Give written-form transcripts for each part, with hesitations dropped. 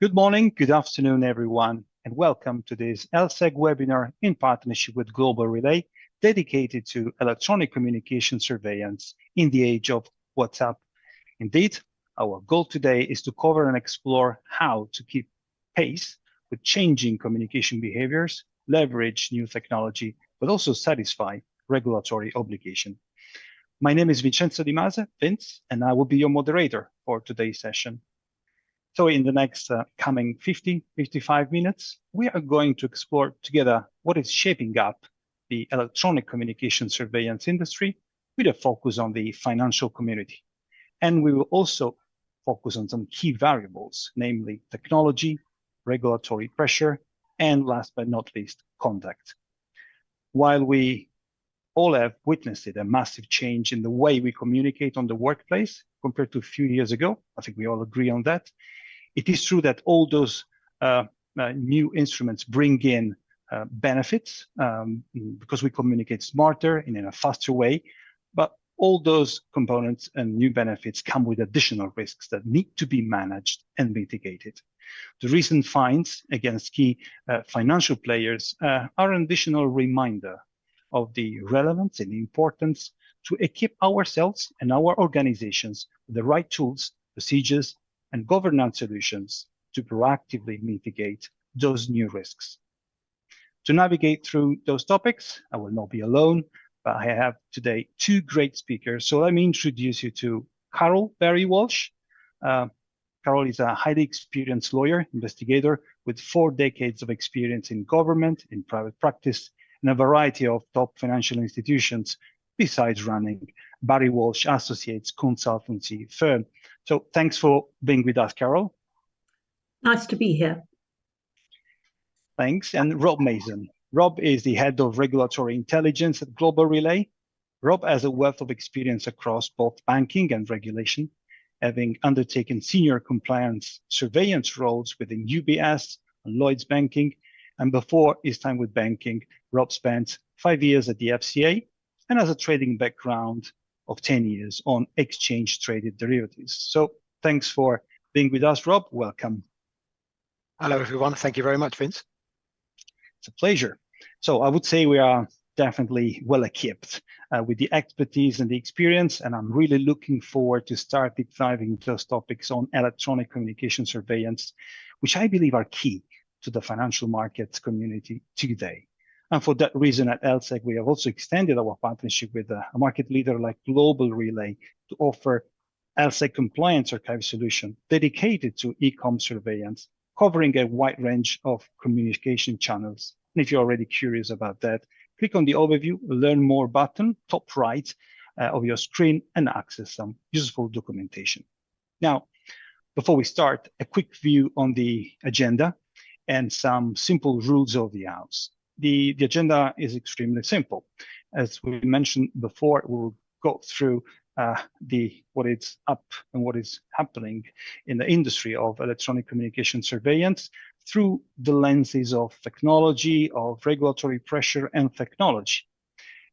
Good morning, good afternoon, everyone, and welcome to this LSEG webinar in partnership with Global Relay, dedicated to electronic communication surveillance in the age of WhatsApp. Indeed, our goal today is to cover and explore how to keep pace with changing communication behaviors, leverage new technology, but also satisfy regulatory obligation. My name is Vincenzo Di Mase, Vince, and I will be your moderator for today's session. So in the next coming 55 minutes, we are going to explore together what is shaping up the electronic communication surveillance industry with a focus on the financial community. And we will also focus on some key variables, namely technology, regulatory pressure, and last but not least, conduct. While we all have witnessed a massive change in the way we communicate on the workplace compared to a few years ago, I think we all agree on that. It is true that all those new instruments bring in benefits because we communicate smarter and in a faster way, but all those components and new benefits come with additional risks that need to be managed and mitigated. The recent fines against key financial players are an additional reminder of the relevance and importance to equip ourselves and our organizations with the right tools, procedures, and governance solutions to proactively mitigate those new risks. To navigate through those topics, I will not be alone, but I have today two great speakers. So let me introduce you to Carol Berry-Walsh. Carol is a highly experienced lawyer, investigator with 4 decades of experience in government, in private practice, and a variety of top financial institutions, besides running Berry-Walsh Associates consultancy firm. So thanks for being with us, Carol. Nice to be here. Thanks. And Rob Mason. Rob is the head of regulatory intelligence at Global Relay. Rob has a wealth of experience across both banking and regulation, having undertaken senior compliance surveillance roles within UBS and Lloyds Banking. And before his time with banking, Rob spent 5 years at the FCA and has a trading background of 10 years on exchange-traded derivatives. So thanks for being with us, Rob. Welcome. Hello, everyone. Thank you very much, Vince. It's a pleasure. So I would say we are definitely well equipped with the expertise and the experience, and I'm really looking forward to start deep diving into those topics on electronic communication surveillance, which I believe are key to the financial markets community today. And for that reason, at LSEG, we have also extended our partnership with a market leader like Global Relay to offer LSEG compliance archive solution dedicated to e-com surveillance, covering a wide range of communication channels. And if you're already curious about that, click on the overview, learn more button, top right of your screen, and access some useful documentation. Now, before we start, a quick view on the agenda and some simple rules of the house. The agenda is extremely simple. As we mentioned before, we'll go through what is up and what is happening in the industry of electronic communication surveillance through the lenses of technology, of regulatory pressure, and technology.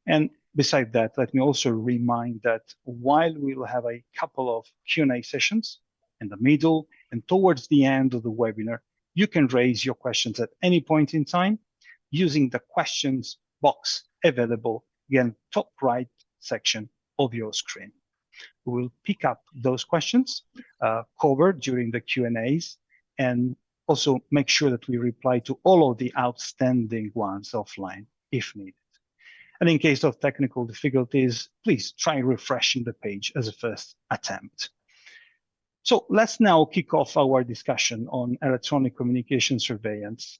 And beside that, let me also remind that while we'll have a couple of Q&A sessions in the middle and towards the end of the webinar, you can raise your questions at any point in time using the questions box available, again, top right section of your screen. We will pick up those questions covered during the Q&As and also make sure that we reply to all of the outstanding ones offline if needed. And in case of technical difficulties, please try refreshing the page as a first attempt. So let's now kick off our discussion on electronic communication surveillance.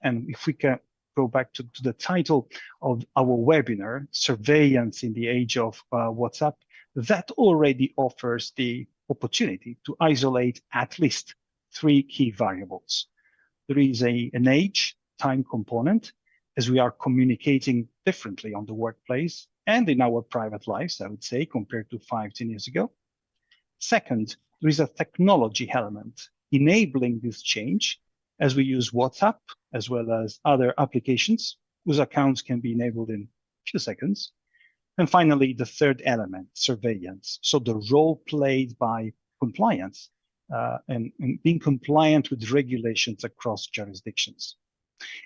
And if we can go back to the title of our webinar, Surveillance in the Age of WhatsApp, that already offers the opportunity to isolate at least 3 key variables. There is an age, time component, as we are communicating differently on the workplace and in our private lives, I would say, compared to 5-10 years ago. Second, there is a technology element enabling this change as we use WhatsApp as well as other applications whose accounts can be enabled in a few seconds. And finally, the third element, surveillance. So the role played by compliance and being compliant with regulations across jurisdictions.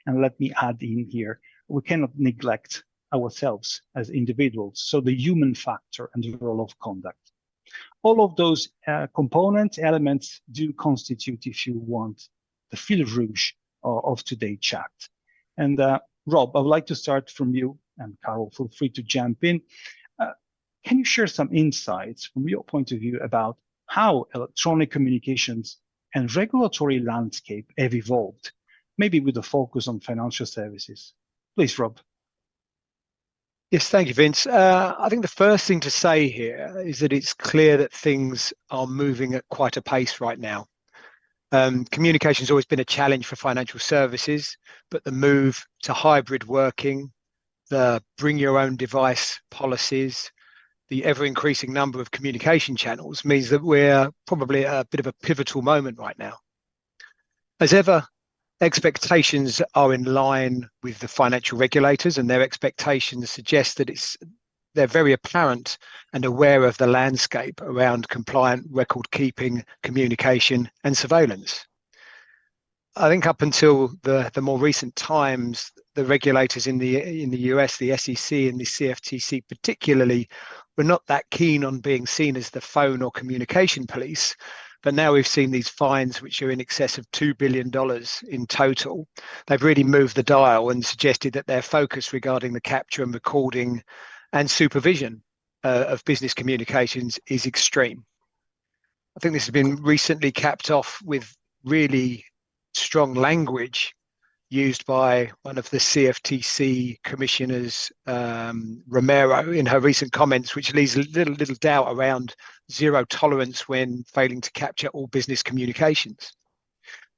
And let me add in here, we cannot neglect ourselves as individuals, so the human factor and the role of conduct. All of those component elements do constitute, if you want, the fil rouge of today's chat. And Rob, I would like to start from you, and Carol, feel free to jump in. Can you share some insights from your point of view about how electronic communications and regulatory landscape have evolved, maybe with a focus on financial services? Please, Rob. Yes, thank you, Vince. I think the first thing to say here is that it's clear that things are moving at quite a pace right now. Communication has always been a challenge for financial services, but the move to hybrid working, the bring your own device policies, the ever-increasing number of communication channels means that we're probably at a bit of a pivotal moment right now. As ever, expectations are in line with the financial regulators, and their expectations suggest that they're very apparent and aware of the landscape around compliant record keeping, communication, and surveillance. I think up until the more recent times, the regulators in the US, the SEC and the CFTC particularly, were not that keen on being seen as the phone or communication police. But now we've seen these fines, which are in excess of $2 billion in total. They've really moved the dial and suggested that their focus regarding the capture and recording and supervision of business communications is extreme. I think this has been recently capped off with really strong language used by one of the CFTC commissioners, Romero, in her recent comments, which leaves a little doubt around zero tolerance when failing to capture all business communications.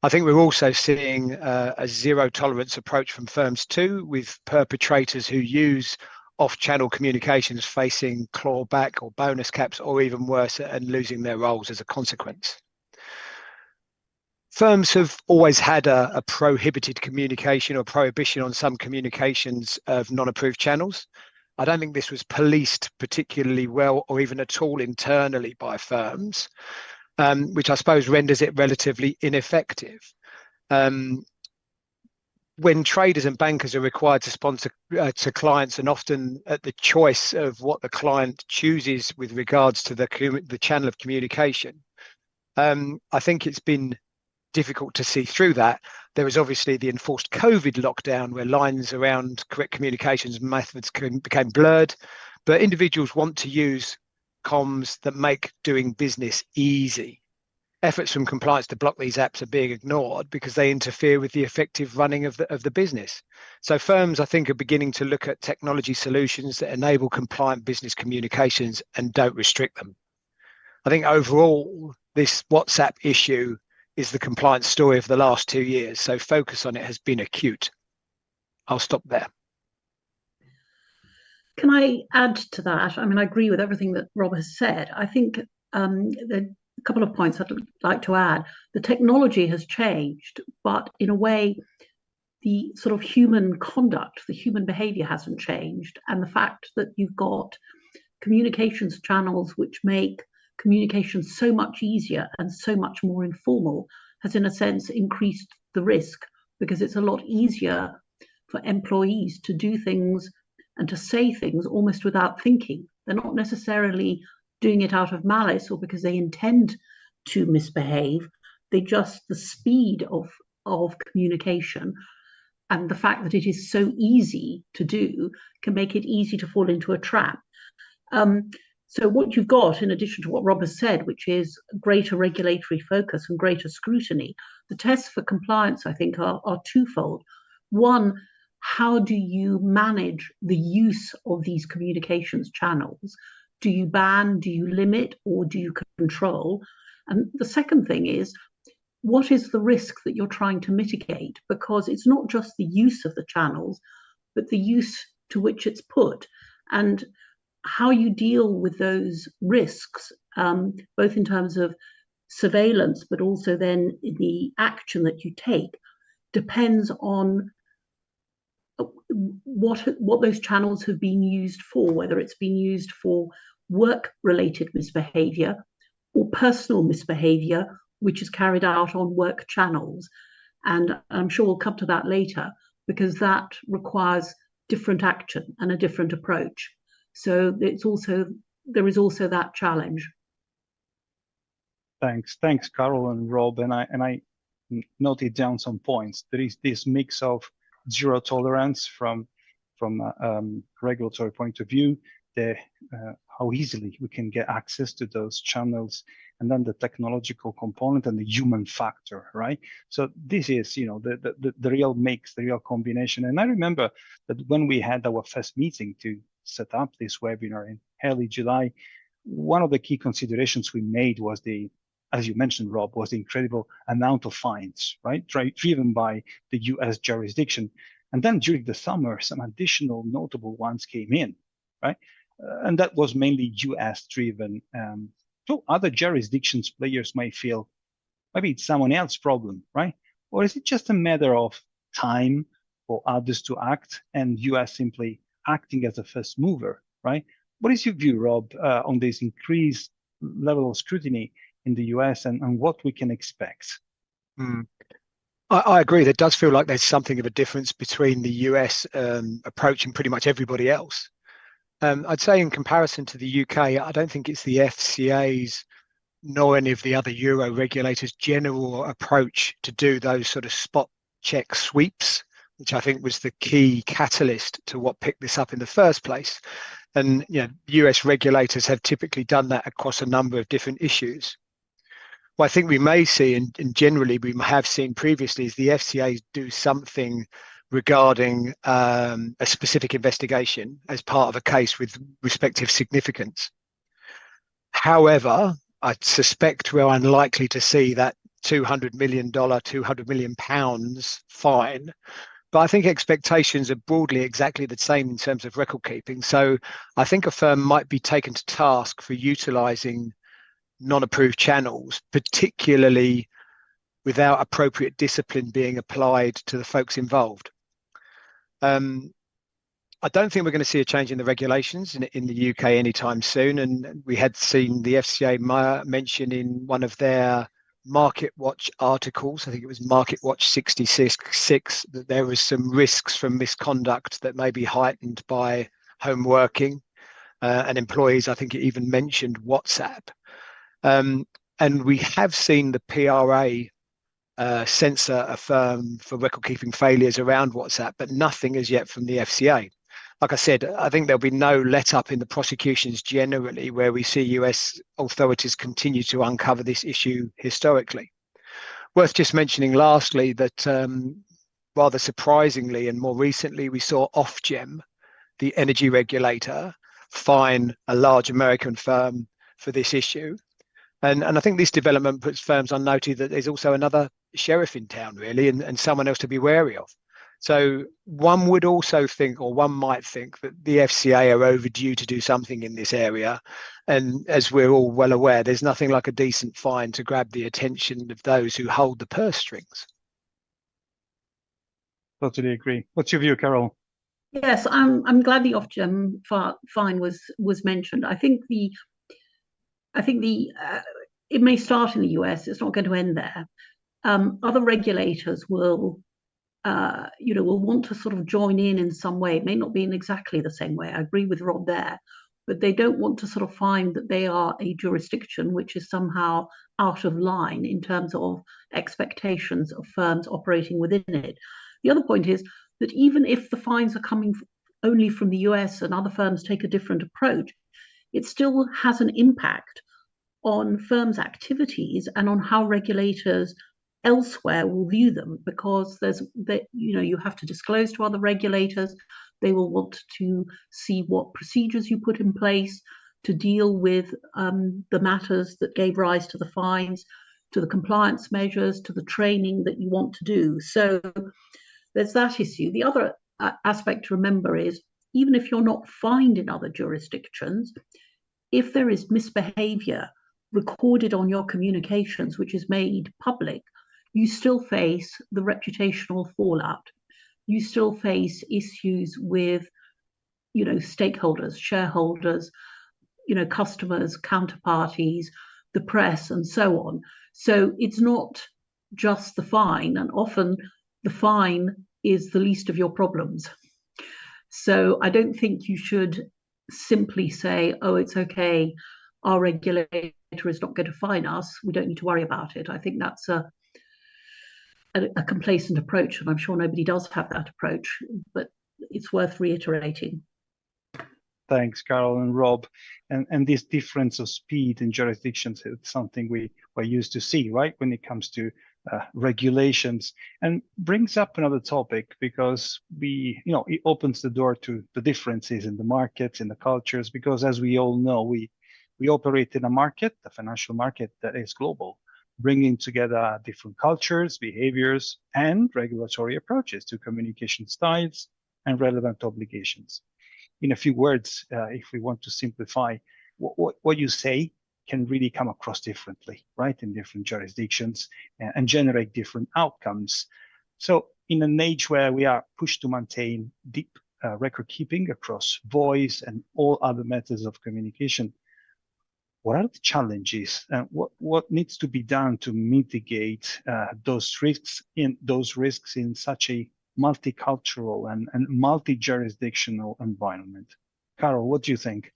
I think we're also seeing a zero tolerance approach from firms too, with perpetrators who use off-channel communications facing clawback or bonus caps, or even worse, and losing their roles as a consequence. Firms have always had a prohibited communication or prohibition on some communications of non-approved channels. I don't think this was policed particularly well or even at all internally by firms, which I suppose renders it relatively ineffective. When traders and bankers are required to sponsor to clients, and often at the choice of what the client chooses with regards to the channel of communication, I think it's been difficult to see through that. There is obviously the enforced COVID lockdown where lines around correct communications methods became blurred, but individuals want to use comms that make doing business easy. Efforts from compliance to block these apps are being ignored because they interfere with the effective running of the business. So firms, I think, are beginning to look at technology solutions that enable compliant business communications and don't restrict them. I think overall, this WhatsApp issue is the compliance story of the last 2 years. So focus on it has been acute. I'll stop there. Can I add to that? I mean, I agree with everything that Rob has said. I think there are a couple of points I'd like to add. The technology has changed, but in a way, the sort of human conduct, the human behavior hasn't changed. And the fact that you've got communications channels which make communication so much easier and so much more informal has, in a sense, increased the risk, because it's a lot easier for employees to do things and to say things almost without thinking. They're not necessarily doing it out of malice or because they intend to misbehave. The speed of communication and the fact that it is so easy to do can make it easy to fall into a trap. So what you've got, in addition to what Rob has said, which is greater regulatory focus and greater scrutiny, the tests for compliance, I think, are twofold. One, how do you manage the use of these communications channels? Do you ban, do you limit, or do you control? And the second thing is, what is the risk that you're trying to mitigate? Because it's not just the use of the channels, but the use to which it's put. And how you deal with those risks, both in terms of surveillance, but also then the action that you take, depends on what those channels have been used for, whether it's been used for work-related misbehavior or personal misbehavior which is carried out on work channels. And I'm sure we'll come to that later, because that requires different action and a different approach. So there is also that challenge. Thanks, Carol and Rob. And I noted down some points. There is this mix of zero tolerance from regulatory point of view, how easily we can get access to those channels, and then the technological component and the human factor, right? So this is, the real mix, the real combination. And I remember that when we had our first meeting to set up this webinar in early July, one of the key considerations we made was as you mentioned, Rob, was the incredible amount of fines, right? Driven by the US jurisdiction. And then during the summer, some additional notable ones came in, right? And that was mainly US driven. So other jurisdictions players might feel maybe it's someone else's problem, right? Or is it just a matter of time for others to act and US simply acting as a first mover, right? What is your view, Rob, on this increased level of scrutiny in the US and what we can expect? I agree. There does feel like there's something of a difference between the US approach and pretty much everybody else. I'd say in comparison to the UK, I don't think it's the FCA's nor any of the other Euro regulators' general approach to do those sort of spot check sweeps, which I think was the key catalyst to what picked this up in the first place. And US regulators have typically done that across a number of different issues. What I think we may see, and generally we have seen previously, is the FCA do something regarding a specific investigation as part of a case with respective significance. However, I suspect we're unlikely to see that $200 million, £200 million fine. But I think expectations are broadly exactly the same in terms of record keeping. So I think a firm might be taken to task for utilising non-approved channels, particularly without appropriate discipline being applied to the folks involved. I don't think we're going to see a change in the regulations in the UK anytime soon. And we had seen the FCA mention in one of their Market Watch articles, I think it was Market Watch 66, that there was some risks from misconduct that may be heightened by home working and employees. I think it even mentioned WhatsApp. And we have seen the PRA censor a firm for record keeping failures around WhatsApp, but nothing as yet from the FCA. Like I said, I think there'll be no let up in the prosecutions generally where we see US authorities continue to uncover this issue historically. Worth just mentioning lastly that rather surprisingly and more recently, we saw Ofgem, the energy regulator, fine a large American firm for this issue. And I think this development puts firms on notice that there's also another sheriff in town, really, and someone else to be wary of. So one would also think, or one might think, that the FCA are overdue to do something in this area. And as we're all well aware, there's nothing like a decent fine to grab the attention of those who hold the purse strings. Totally agree. What's your view, Carol? Yes, I'm glad the Ofgem fine was mentioned. I think it may start in the US. It's not going to end there. Other regulators will want to sort of join in some way. It may not be in exactly the same way. I agree with Rob there, but they don't want to sort of find that they are a jurisdiction which is somehow out of line in terms of expectations of firms operating within it. The other point is that even if the fines are coming only from the US and other firms take a different approach, it still has an impact on firms' activities and on how regulators elsewhere will view them, because you have to disclose to other regulators. They will want to see what procedures you put in place to deal with the matters that gave rise to the fines, to the compliance measures, to the training that you want to do. So there's that issue. The other aspect to remember is, even if you're not fined in other jurisdictions, if there is misbehavior recorded on your communications, which is made public, you still face the reputational fallout. You still face issues with, stakeholders, shareholders, customers, counterparties, the press, and so on. So it's not just the fine, and often the fine is the least of your problems. So I don't think you should simply say, oh, it's okay, our regulator is not going to fine us, we don't need to worry about it. I think that's a complacent approach, and I'm sure nobody does have that approach, but it's worth reiterating. Thanks, Carol and Rob. And this difference of speed in jurisdictions is something we're used to see, right, when it comes to regulations, and brings up another topic, because it opens the door to the differences in the markets, in the cultures, because as we all know, we operate in a market, the financial market, that is global, bringing together different cultures, behaviors, and regulatory approaches to communication styles and relevant obligations. In a few words, if we want to simplify, what you say can really come across differently, right, in different jurisdictions, and generate different outcomes. So in an age where we are pushed to maintain deep record keeping across voice and all other methods of communication, what are the challenges, and what needs to be done to mitigate those risks in such a multicultural and multi-jurisdictional environment? Carol, what do you think?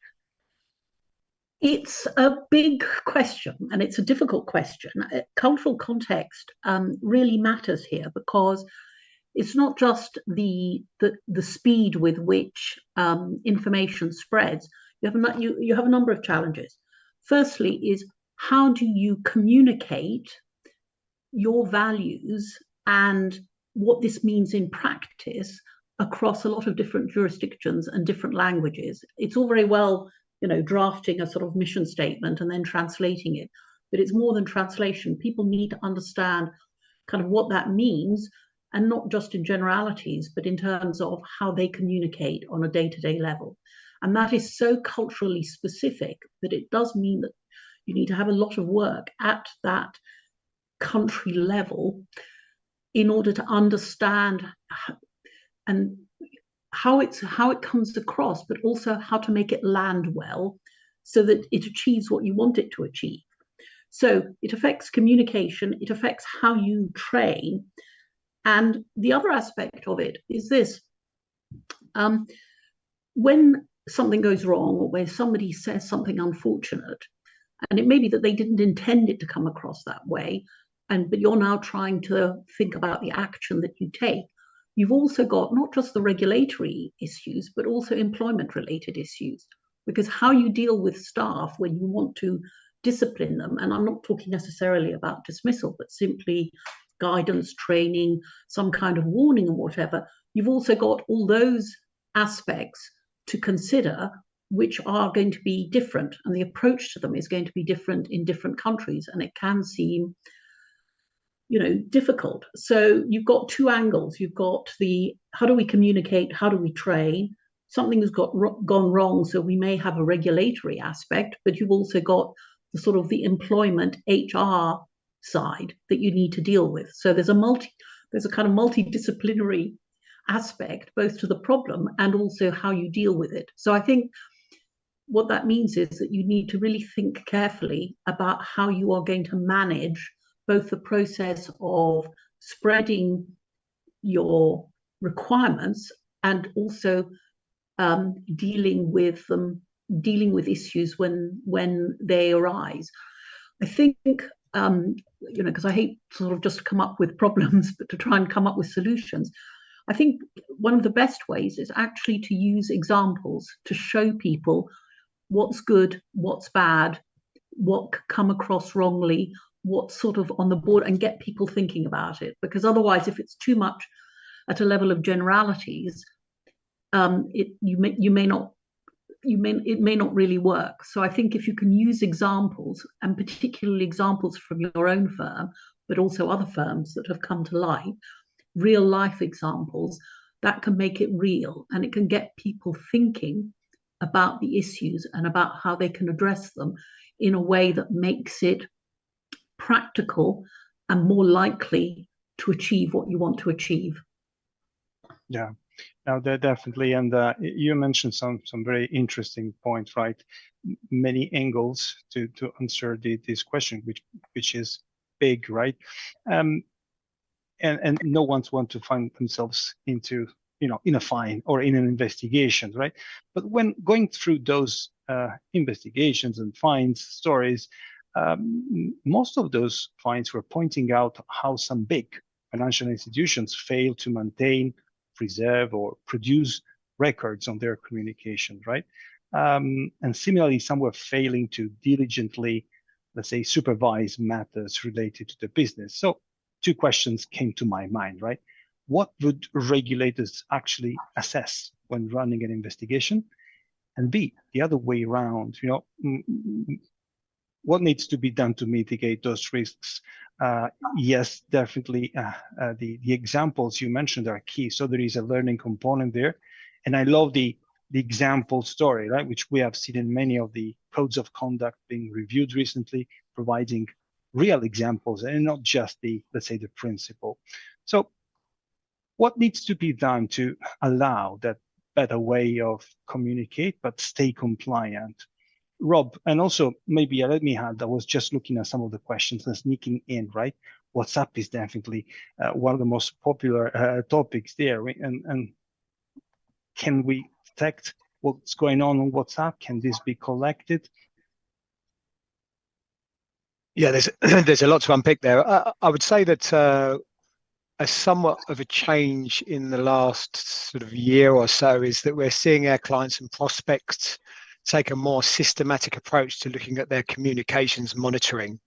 It's a big question, and it's a difficult question. Cultural context really matters here, because it's not just the speed with which information spreads. You have a number of challenges. Firstly is, how do you communicate your values and what this means in practice across a lot of different jurisdictions and different languages? It's all very well, drafting a sort of mission statement and then translating it, but it's more than translation. People need to understand kind of what that means, and not just in generalities, but in terms of how they communicate on a day-to-day level. And that is so culturally specific that it does mean that you need to have a lot of work at that country level in order to understand and how it comes across, but also how to make it land well so that it achieves what you want it to achieve. So it affects communication, it affects how you train. And the other aspect of it is this: when something goes wrong, or where somebody says something unfortunate, and it may be that they didn't intend it to come across that way, but you're now trying to think about the action that you take, you've also got not just the regulatory issues, but also employment-related issues. Because how you deal with staff when you want to discipline them, and I'm not talking necessarily about dismissal, but simply guidance, training, some kind of warning or whatever, you've also got all those aspects to consider, which are going to be different, and the approach to them is going to be different in different countries, and it can seem difficult. So you've got two angles. You've got the how do we communicate, how do we train? Something has gone wrong, so we may have a regulatory aspect, but you've also got the sort of the employment HR side that you need to deal with. So there's a kind of multidisciplinary aspect both to the problem and also how you deal with it. So I think what that means is that you need to really think carefully about how you are going to manage both the process of spreading your requirements and also dealing with issues when they arise. I think because I hate sort of just to come up with problems, but to try and come up with solutions. I think one of the best ways is actually to use examples to show people what's good, what's bad, what could come across wrongly, what's sort of on the board, and get people thinking about it. Because otherwise, if it's too much at a level of generalities, it may not really work. So I think if you can use examples, and particularly examples from your own firm, but also other firms that have come to light, real life examples, that can make it real, and it can get people thinking about the issues and about how they can address them in a way that makes it practical and more likely to achieve what you want to achieve. Yeah, now definitely. And you mentioned some very interesting points, right? Many angles to answer this question, which is big, right? And no one's want to find themselves into, in a fine or in an investigation, right? But when going through those investigations and fines stories, most of those fines were pointing out how some big financial institutions fail to maintain, preserve, or produce records on their communication, right? And similarly, some were failing to diligently, let's say, supervise matters related to the business. So two questions came to my mind, right? What would regulators actually assess when running an investigation? And B, the other way around, what needs to be done to mitigate those risks? Yes, definitely. The examples you mentioned are key. So there is a learning component there. And I love the example story, right, which we have seen in many of the codes of conduct being reviewed recently, providing real examples and not just let's say, the principle. So what needs to be done to allow that better way of communicate, but stay compliant? Rob, and also maybe let me add, I was just looking at some of the questions and sneaking in, right? WhatsApp is definitely one of the most popular topics there. And can we detect what's going on WhatsApp? Can this be collected? Yeah, there's a lot to unpick there. I would say that a somewhat of a change in the last sort of year or so is that we're seeing our clients and prospects take a more systematic approach to looking at their communications monitoring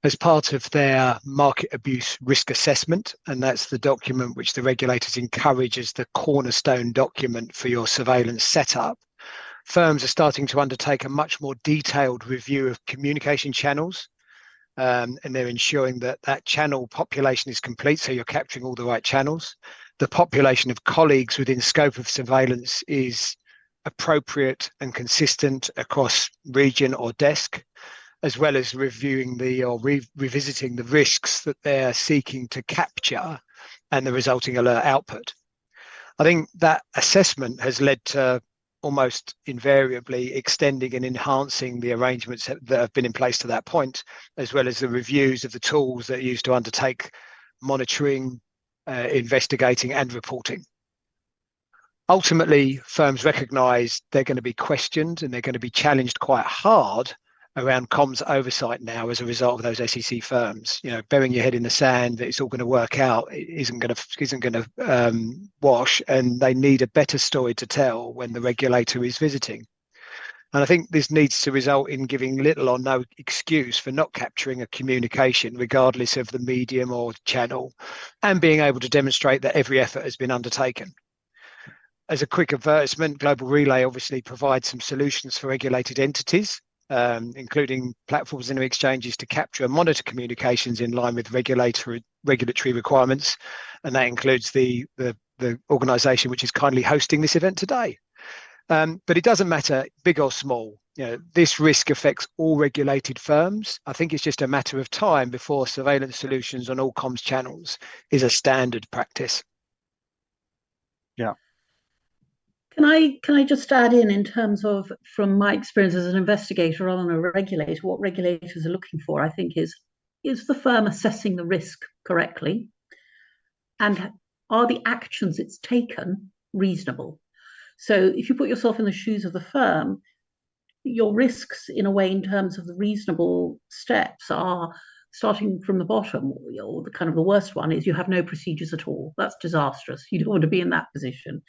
as part of their market abuse risk assessment. And that's the document which the regulators encourage as the cornerstone document for your surveillance setup. Firms are starting to undertake a much more detailed review of communication channels, and they're ensuring that that channel population is complete, so you're capturing all the right channels. The population of colleagues within scope of surveillance is appropriate and consistent across region or desk, as well as reviewing revisiting the risks that they're seeking to capture and the resulting alert output. I think that assessment has led to almost invariably extending and enhancing the arrangements that have been in place to that point, as well as the reviews of the tools that are used to undertake monitoring, investigating and reporting. Ultimately, firms recognise they're going to be questioned and they're going to be challenged quite hard around comms oversight now as a result of those SEC firms. Burying your head in the sand that it's all going to work out isn't going to wash, and they need a better story to tell when the regulator is visiting. And I think this needs to result in giving little or no excuse for not capturing a communication, regardless of the medium or channel, and being able to demonstrate that every effort has been undertaken. As a quick advertisement, Global Relay obviously provides some solutions for regulated entities, including platforms and exchanges to capture and monitor communications in line with regulatory requirements. And that includes the organisation which is kindly hosting this event today. But it doesn't matter, big or small. This risk affects all regulated firms. I think it's just a matter of time before surveillance solutions on all comms channels is a standard practice. Yeah. Can I just add in terms of, from my experience as an investigator rather than a regulator, what regulators are looking for, I think, is the firm assessing the risk correctly? And are the actions it's taken reasonable? So if you put yourself in the shoes of the firm, your risks, in a way, in terms of the reasonable steps, are starting from the bottom, or the worst one is you have no procedures at all. That's disastrous. You don't want to be in that position.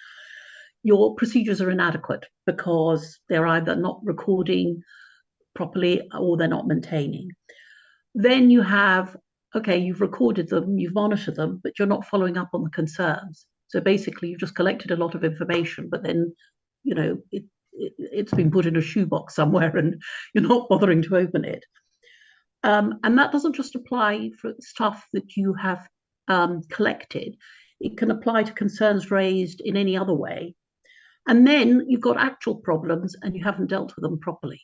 Your procedures are inadequate because they're either not recording properly or they're not maintaining. Then you have, okay, you've recorded them, you've monitored them, but you're not following up on the concerns. So basically, you've just collected a lot of information, but then, it's been put in a shoebox somewhere and you're not bothering to open it. And that doesn't just apply for stuff that you have collected. It can apply to concerns raised in any other way. And then you've got actual problems and you haven't dealt with them properly.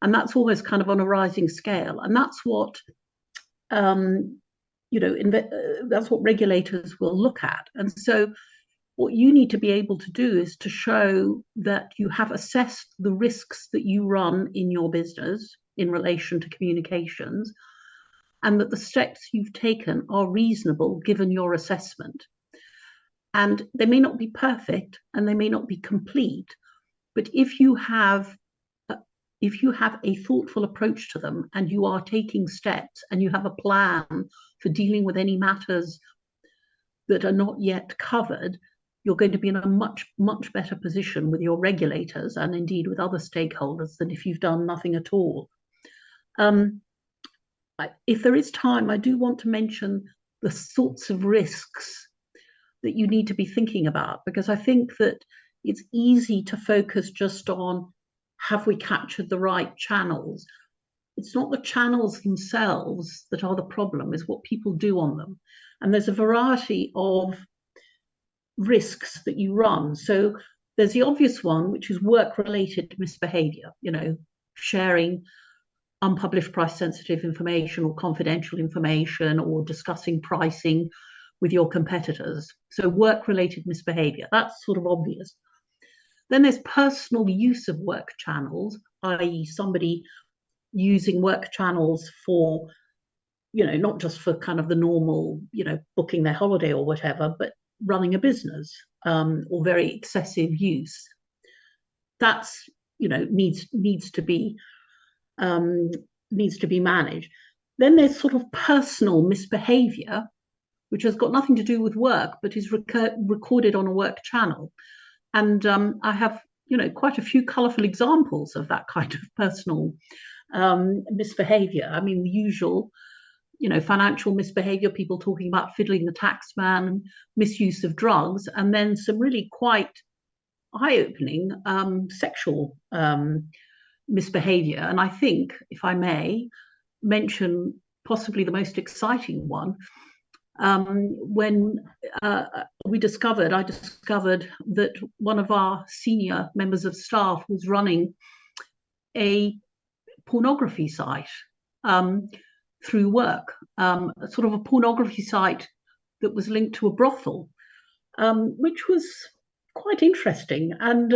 And that's always kind of on a rising scale. And that's what, that's what regulators will look at. And so what you need to be able to do is to show that you have assessed the risks that you run in your business in relation to communications, and that the steps you've taken are reasonable given your assessment. And they may not be perfect and they may not be complete, but if you have a thoughtful approach to them and you are taking steps and you have a plan for dealing with any matters that are not yet covered, you're going to be in a much, much better position with your regulators and indeed with other stakeholders than if you've done nothing at all. If there is time, I do want to mention the sorts of risks that you need to be thinking about, because I think that it's easy to focus just on, have we captured the right channels? It's not the channels themselves that are the problem, it's what people do on them. And there's a variety of risks that you run. So there's the obvious one, which is work-related misbehavior, sharing unpublished price-sensitive information or confidential information or discussing pricing with your competitors. So work-related misbehavior, that's sort of obvious. Then there's personal use of work channels, i.e. somebody using work channels for, not just for kind of the normal, booking their holiday or whatever, but running a business, or very excessive use. That's, needs to be managed. Then there's sort of personal misbehavior, which has got nothing to do with work, but is recorded on a work channel. And I have, quite a few colourful examples of that kind of personal misbehavior. I mean, the usual, financial misbehavior, people talking about fiddling the tax man, misuse of drugs, and then some really quite eye-opening sexual misbehavior. And I think, if I may mention possibly the most exciting one, when I discovered that one of our senior members of staff was running a pornography site through work, sort of a pornography site that was linked to a brothel, which was quite interesting. And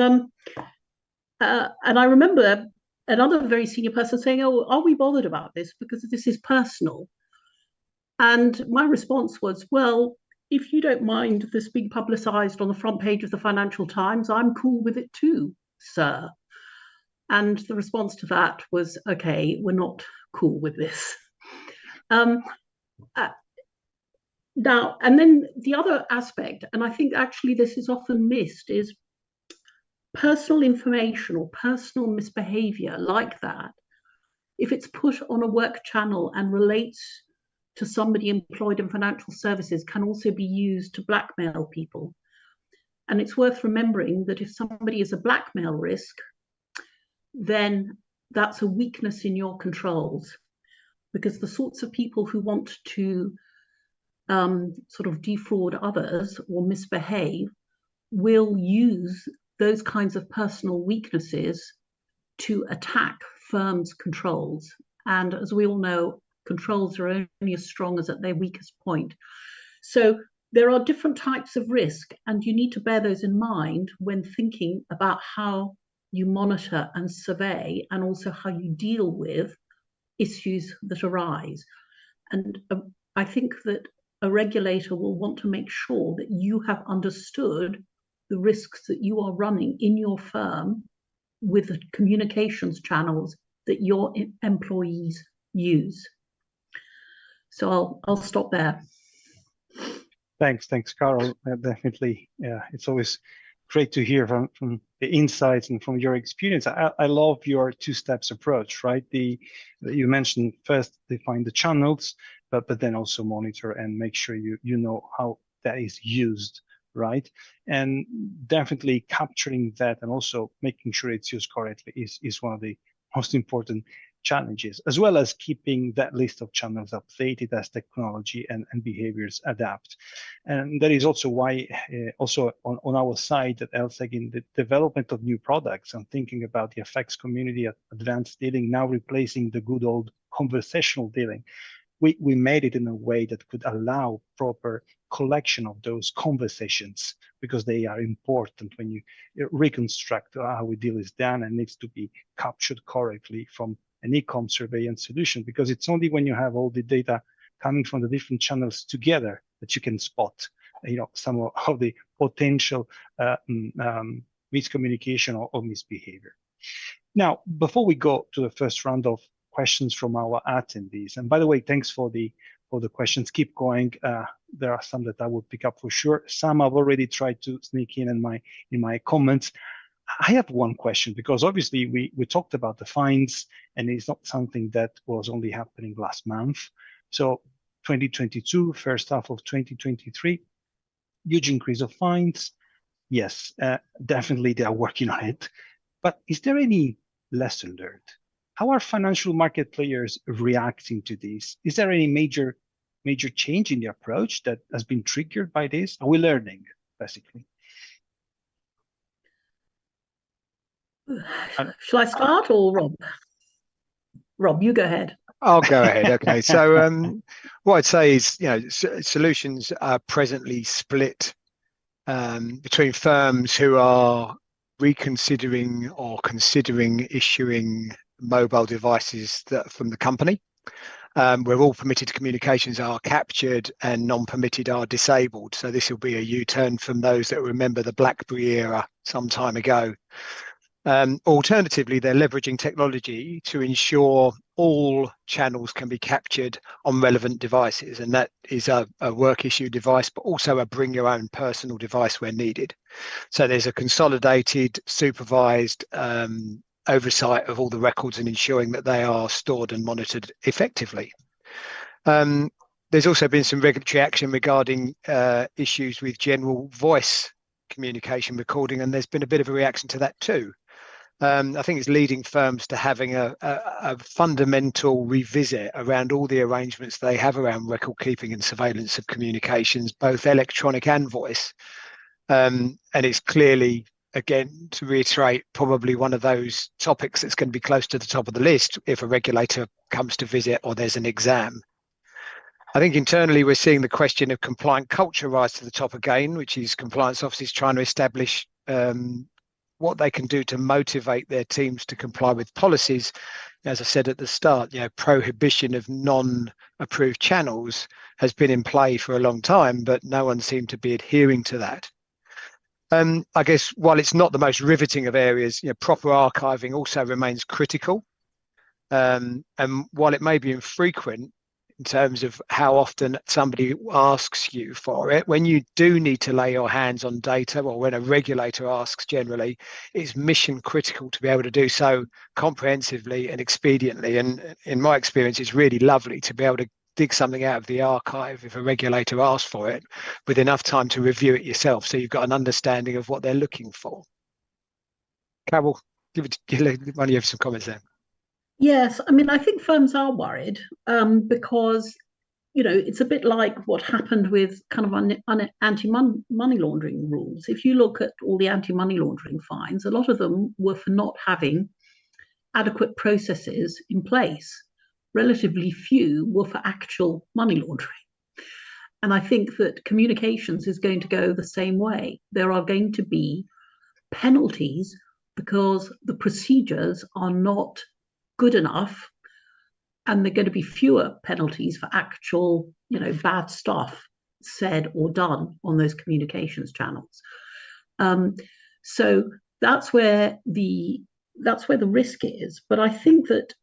I remember another very senior person saying, "Oh, are we bothered about this? Because this is personal." And my response was, well, if you don't mind this being publicised on the front page of the Financial Times, I'm cool with it too, sir. And the response to that was, okay, we're not cool with this. Now, and then the other aspect, and I think actually this is often missed, is personal information or personal misbehaviour like that, if it's put on a work channel and relates to somebody employed in financial services, can also be used to blackmail people. And it's worth remembering that if somebody is a blackmail risk, then that's a weakness in your controls, because the sorts of people who want to sort of defraud others or misbehave will use those kinds of personal weaknesses to attack firms' controls. And as we all know, controls are only as strong as at their weakest point. So there are different types of risk, and you need to bear those in mind when thinking about how you monitor and survey, and also how you deal with issues that arise. And I think that a regulator will want to make sure that you have understood the risks that you are running in your firm with the communications channels that your employees use. So I'll stop there. Thanks, Carol. Definitely, yeah, it's always great to hear from the insights and from your experience. I love your two-steps approach, right? You mentioned first define the channels, but then also monitor and make sure you know how that is used, right? And definitely capturing that and also making sure it's used correctly is one of the most important challenges, as well as keeping that list of channels updated as technology and behaviors adapt. And that is also why also on our side at LSEG, in the development of new products and thinking about the FX community at advanced dealing, now replacing the good old conversational dealing, we made it in a way that could allow proper collection of those conversations, because they are important when you reconstruct how a deal is done and needs to be captured correctly from an e-com surveillance solution, because it's only when you have all the data coming from the different channels together that you can spot, some of the potential miscommunication or misbehavior. Now, before we go to the first round of questions from our attendees, and by the way, thanks for the questions. Keep going. There are some that I will pick up for sure. Some I've already tried to sneak in my comments. I have one question, because obviously we talked about the fines, and it's not something that was only happening last month. So 2022, first half of 2023, huge increase of fines. Yes, definitely they are working on it. But is there any lesson learned? How are financial market players reacting to this? Is there any major change in the approach that has been triggered by this? Are we learning, basically? Shall I start, or Rob? Rob, you go ahead. I'll go ahead. Okay. So what I'd say is, solutions are presently split between firms who are reconsidering or considering issuing mobile devices from the company, where all permitted communications are captured and non-permitted are disabled. So this will be a U-turn from those that remember the BlackBerry era some time ago. Alternatively, they're leveraging technology to ensure all channels can be captured on relevant devices, and that is a work issue device, but also a bring your own personal device where needed. So there's a consolidated, supervised oversight of all the records and ensuring that they are stored and monitored effectively. There's also been some regulatory action regarding issues with general voice communication recording, and there's been a bit of a reaction to that too. I think it's leading firms to having a fundamental revisit around all the arrangements they have around record keeping and surveillance of communications, both electronic and voice. And it's clearly, again, to reiterate, probably one of those topics that's going to be close to the top of the list if a regulator comes to visit or there's an exam. I think internally we're seeing the question of compliant culture rise to the top again, which is compliance officers trying to establish what they can do to motivate their teams to comply with policies. As I said at the start, prohibition of non-approved channels has been in play for a long time, but no one seemed to be adhering to that. I guess while it's not the most riveting of areas, proper archiving also remains critical. And while it may be infrequent in terms of how often somebody asks you for it, when you do need to lay your hands on data, or when a regulator asks generally, it's mission critical to be able to do so comprehensively and expediently. And in my experience, it's really lovely to be able to dig something out of the archive if a regulator asks for it, with enough time to review it yourself, so you've got an understanding of what they're looking for. Carol, give one of you have some comments there. Yes, I mean, I think firms are worried because, it's a bit like what happened with kind of anti-money laundering rules. If you look at all the anti-money laundering fines, a lot of them were for not having adequate processes in place. Relatively few were for actual money laundering. And I think that communications is going to go the same way. There are going to be penalties because the procedures are not good enough, and there are going to be fewer penalties for actual, bad stuff said or done on those communications channels. So that's where the risk is. But I think that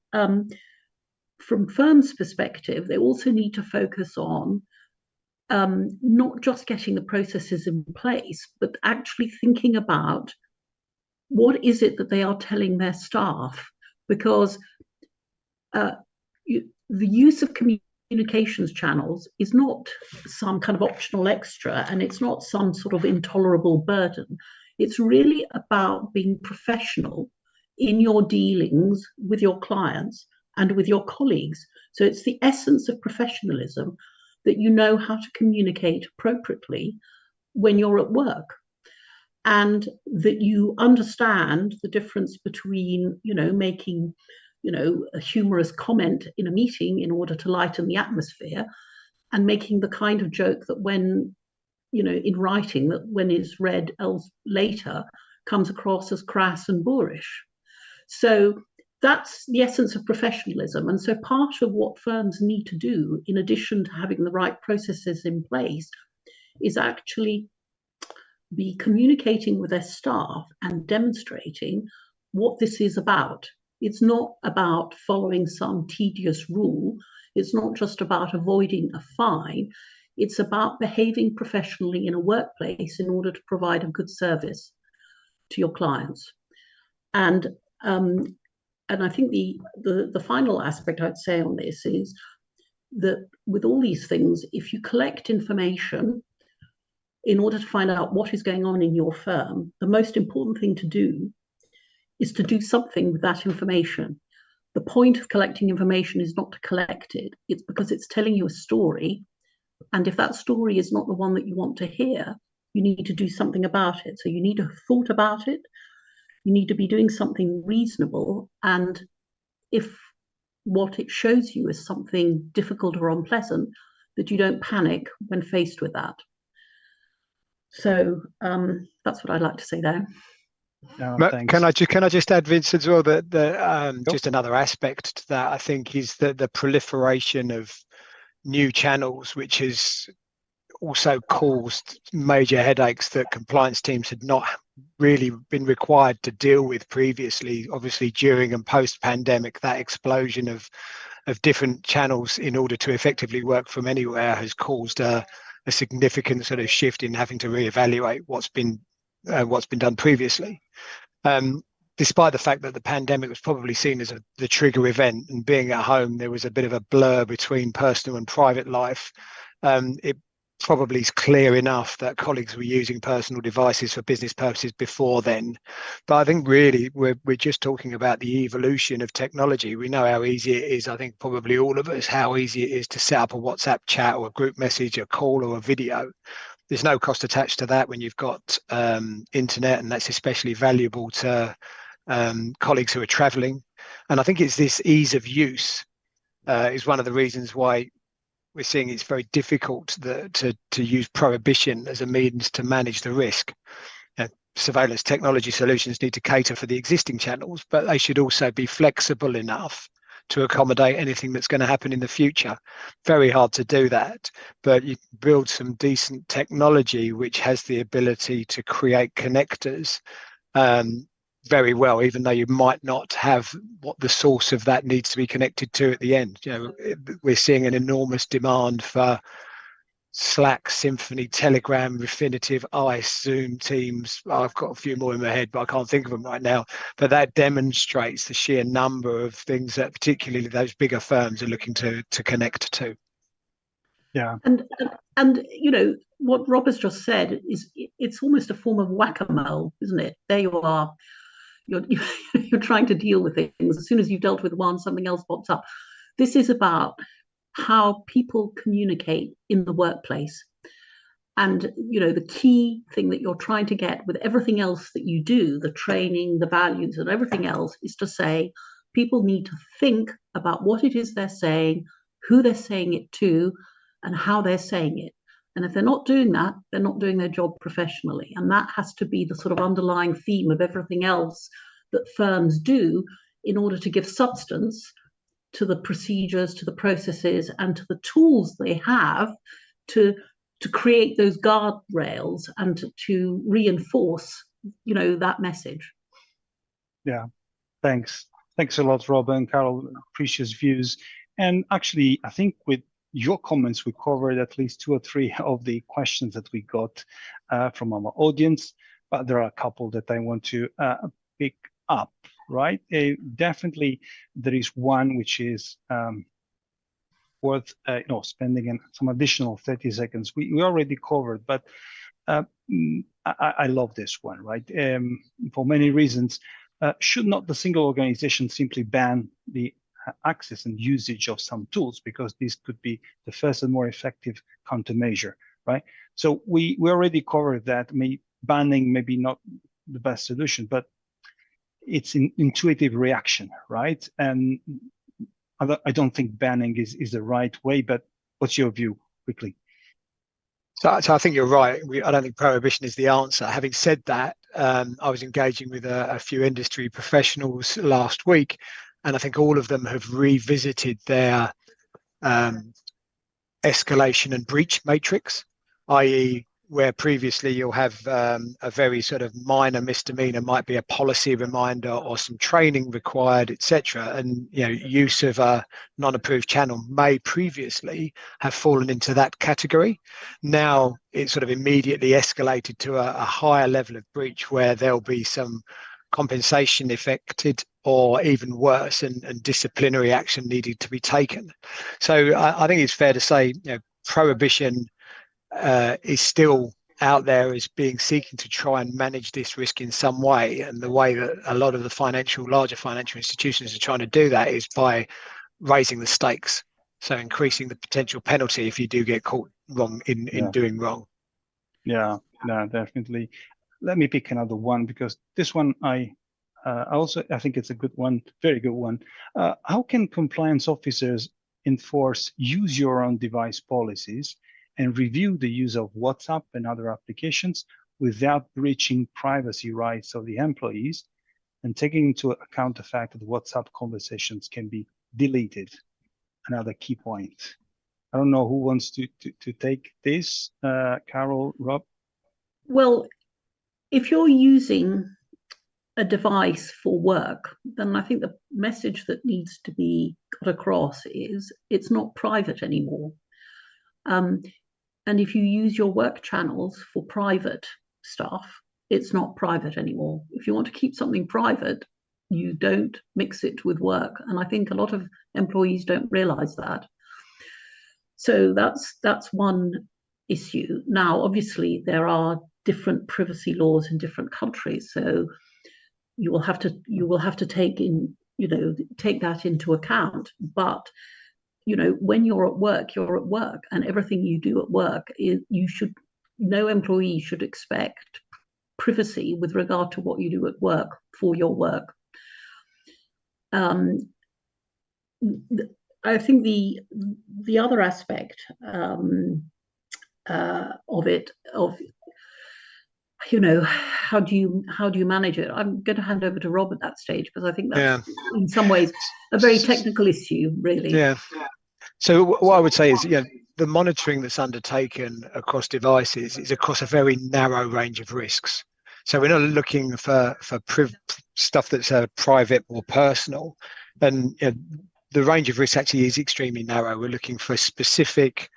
from firms' perspective, they also need to focus on not just getting the processes in place, but actually thinking about what is it that they are telling their staff, because the use of communications channels is not some kind of optional extra, and it's not some sort of intolerable burden. It's really about being professional in your dealings with your clients and with your colleagues. So it's the essence of professionalism that you know how to communicate appropriately when you're at work, and that you understand the difference between, making, a humorous comment in a meeting in order to lighten the atmosphere, and making the kind of joke that when, in writing, that when it's read later comes across as crass and boorish. So that's the essence of professionalism. And so part of what firms need to do, in addition to having the right processes in place, is actually be communicating with their staff and demonstrating what this is about. It's not about following some tedious rule. It's not just about avoiding a fine. It's about behaving professionally in a workplace in order to provide a good service to your clients. And I think the final aspect I'd say on this is that with all these things, if you collect information in order to find out what is going on in your firm, the most important thing to do is to do something with that information. The point of collecting information is not to collect it. It's because it's telling you a story. And if that story is not the one that you want to hear, you need to do something about it. So you need to have thought about it. You need to be doing something reasonable. And if what it shows you is something difficult or unpleasant, that you don't panic when faced with that. So that's what I'd like to say there. Can I just add, Vince, as well, that just another aspect to that, I think, is that the proliferation of new channels, which has also caused major headaches that compliance teams had not really been required to deal with previously. Obviously, during and post-pandemic, that explosion of different channels in order to effectively work from anywhere has caused a significant sort of shift in having to reevaluate what's been done previously. Despite the fact that the pandemic was probably seen as the trigger event, and being at home, there was a bit of a blur between personal and private life. It probably is clear enough that colleagues were using personal devices for business purposes before then. But I think really we're just talking about the evolution of technology. We know how easy it is, I think probably all of us, how easy it is to set up a WhatsApp chat or a group message, a call or a video. There's no cost attached to that when you've got internet, and that's especially valuable to colleagues who are traveling. And I think it's this ease of use is one of the reasons why we're seeing it's very difficult to use prohibition as a means to manage the risk. Surveillance technology solutions need to cater for the existing channels, but they should also be flexible enough to accommodate anything that's going to happen in the future. Very hard to do that, but you build some decent technology which has the ability to create connectors very well, even though you might not have what the source of that needs to be connected to at the end. We're seeing an enormous demand for Slack, Symphony, Telegram, Refinitiv, ICE, Zoom, Teams. I've got a few more in my head, but I can't think of them right now. But that demonstrates the sheer number of things that particularly those bigger firms are looking to connect to. Yeah. And what Rob has just said is it's almost a form of whack-a-mole, isn't it? There you are. You're trying to deal with things. As soon as you've dealt with one, something else pops up. This is about how people communicate in the workplace. And, the key thing that you're trying to get with everything else that you do, the training, the values, and everything else, is to say people need to think about what it is they're saying, who they're saying it to, and how they're saying it. And if they're not doing that, they're not doing their job professionally. And that has to be the sort of underlying theme of everything else that firms do in order to give substance to the procedures, to the processes, and to the tools they have to create those guardrails and to reinforce, that message. Yeah, thanks. Thanks a lot, Rob and Carol. Precious views. And actually, I think with your comments, we covered at least 2 or 3 of the questions that we got from our audience, but there are a couple that I want to pick up, right? Definitely, there is one which is worth spending some additional 30 seconds. We already covered, but I love this one, right? For many reasons. Should not the single organization simply ban the access and usage of some tools, because this could be the first and more effective countermeasure, right? So we already covered that. Banning maybe not the best solution, but it's an intuitive reaction, right? And I don't think banning is the right way, but what's your view, quickly? So I think you're right. I don't think prohibition is the answer. Having said that, I was engaging with a few industry professionals last week, and I think all of them have revisited their escalation and breach matrix, i.e. where previously you'll have a very sort of minor misdemeanor might be a policy reminder or some training required, etc. And use of a non-approved channel may previously have fallen into that category. Now it's sort of immediately escalated to a higher level of breach where there'll be some compensation affected or even worse, and disciplinary action needed to be taken. So I think it's fair to say prohibition is still out there as being seeking to try and manage this risk in some way, and the way that a lot of the larger financial institutions are trying to do that is by raising the stakes, so increasing the potential penalty if you do get caught wrong in doing wrong. Yeah, no, definitely. Let me pick another one, because this one I think it's a good one, very good one. How can compliance officers enforce use your own device policies and review the use of WhatsApp and other applications without breaching privacy rights of the employees, and taking into account the fact that WhatsApp conversations can be deleted? Another key point. I don't know who wants to take this, Carol, Rob? Well, if you're using a device for work, then I think the message that needs to be got across is it's not private anymore. And if you use your work channels for private stuff, it's not private anymore. If you want to keep something private, you don't mix it with work. And I think a lot of employees don't realize that. So that's one issue. Now, obviously, there are different privacy laws in different countries. So you will have to take that into account. But when you're at work, and everything you do at work no employee should expect privacy with regard to what you do at work for your work. I think the other aspect of it, how do you manage it? I'm going to hand over to Rob at that stage, because I think that's in some ways a very technical issue, really. Yeah. So what I would say is, the monitoring that's undertaken across devices is across a very narrow range of risks. So we're not looking for stuff that's private or personal, and the range of risks actually is extremely narrow. We're looking for specific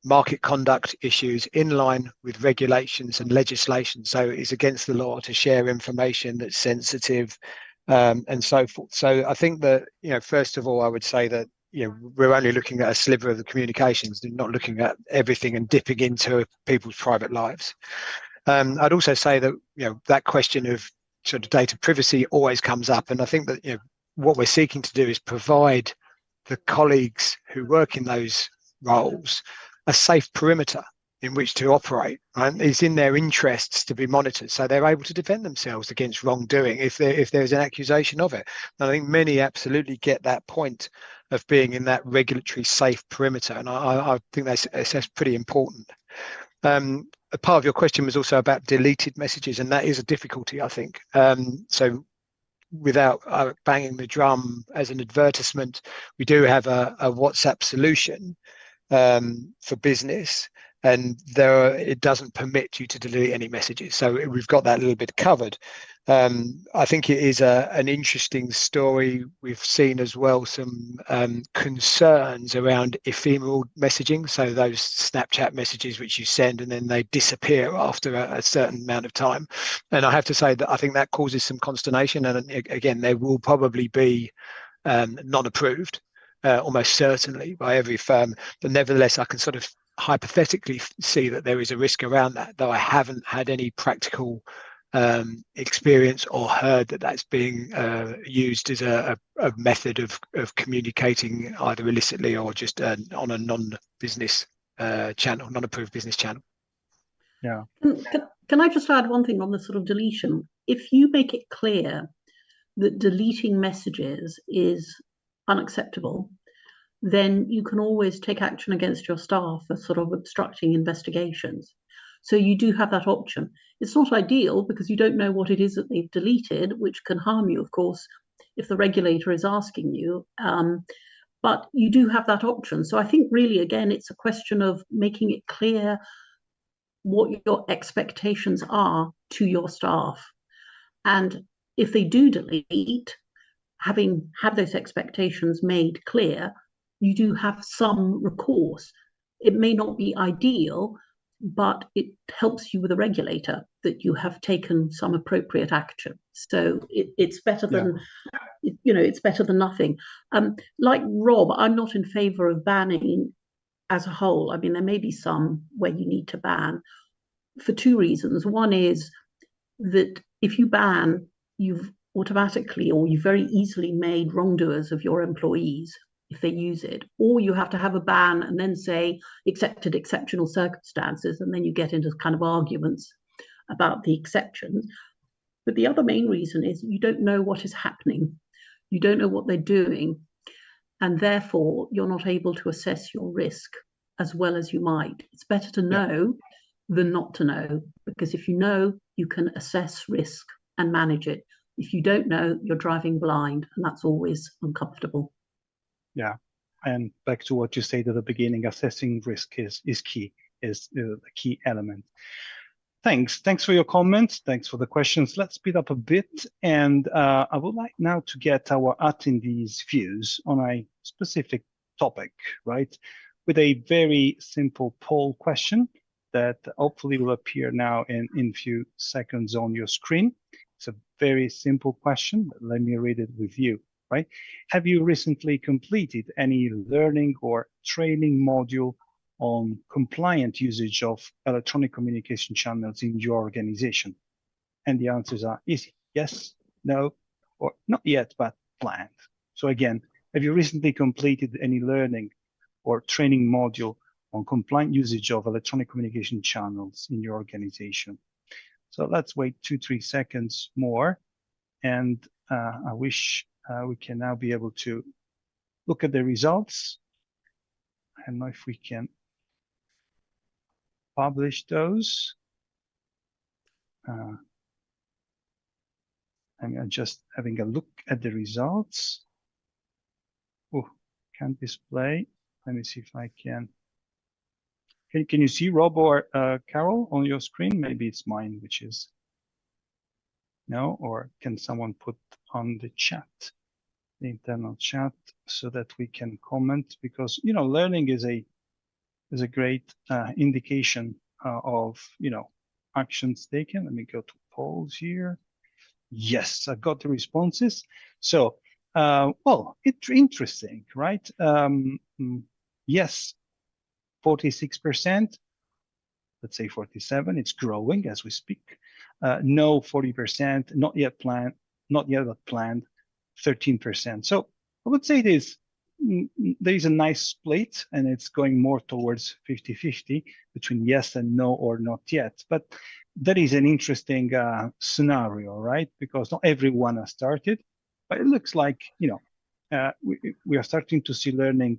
market conduct issues in line with regulations and legislation. So it's against the law to share information that's sensitive, and so forth. So I think that, first of all, I would say that, we're only looking at a sliver of the communications, not looking at everything and dipping into people's private lives. I'd also say that, that question of sort of data privacy always comes up. And I think that, what we're seeking to do is provide the colleagues who work in those roles a safe perimeter in which to operate, right? It's in their interests to be monitored, so they're able to defend themselves against wrongdoing if there's an accusation of it. And I think many absolutely get that point of being in that regulatory safe perimeter, and I think that's pretty important. A part of your question was also about deleted messages, and that is a difficulty, I think. So without banging the drum as an advertisement, we do have a WhatsApp solution for business, and it doesn't permit you to delete any messages. So we've got that a little bit covered. I think it is an interesting story. We've seen as well some concerns around ephemeral messaging. So those Snapchat messages which you send and then they disappear after a certain amount of time. And I have to say that I think that causes some consternation. And again, there will probably be non-approved, almost certainly by every firm. But nevertheless, I can sort of hypothetically see that there is a risk around that, though I haven't had any practical experience or heard that that's being used as a method of communicating either illicitly or just on a non-business channel, non-approved business channel. Yeah. Can I just add one thing on the sort of deletion? If you make it clear that deleting messages is unacceptable, then you can always take action against your staff for sort of obstructing investigations. So you do have that option. It's not ideal because you don't know what it is that they've deleted, which can harm you, of course, if the regulator is asking you. But you do have that option. So I think really, again, it's a question of making it clear what your expectations are to your staff. And if they do delete, have those expectations made clear, you do have some recourse. It may not be ideal, but it helps you with a regulator that you have taken some appropriate action. So it's better than, it's better than nothing. Like Rob, I'm not in favor of banning as a whole. I mean, there may be some where you need to ban for two reasons. One is that if you ban, you've automatically or you very easily made wrongdoers of your employees if they use it, or you have to have a ban and then say accepted exceptional circumstances, and then you get into kind of arguments about the exceptions. But the other main reason is you don't know what is happening. You don't know what they're doing, and therefore you're not able to assess your risk as well as you might. It's better to know than not to know, because if you know, you can assess risk and manage it. If you don't know, you're driving blind, and that's always uncomfortable. Yeah, and back to what you said at the beginning, assessing risk is key, is the key element. Thanks for your comments. Thanks for the questions. Let's speed up a bit, and I would like now to get our attendees' views on a specific topic, right? With a very simple poll question that hopefully will appear now in a few seconds on your screen. It's a very simple question, but let me read it with you, right? Have you recently completed any learning or training module on compliant usage of electronic communication channels in your organization? And the answers are easy: yes, no, or not yet, but planned. So again, have you recently completed any learning or training module on compliant usage of electronic communication channels in your organization? So let's wait 2-3 seconds more. And I wish we can now be able to look at the results. I don't know if we can publish those. I'm just having a look at the results. Oh, can't display. Let me see if I can. Can you see Rob or Carol on your screen? Maybe it's mine, which is no, or can someone put on the chat, the internal chat, so that we can comment? Because, you know, learning is a great indication of, you know, actions taken. Let me go to polls here. Yes, I've got the responses. So, well, it's interesting, right? Yes, 46%, let's say 47, it's growing as we speak. No, 40%, not yet planned, but planned, 13%. So I would say there is a nice split, and it's going more towards 50-50 between yes and no or not yet. But that is an interesting scenario, right? Because not everyone has started, but it looks like, you know, we are starting to see learning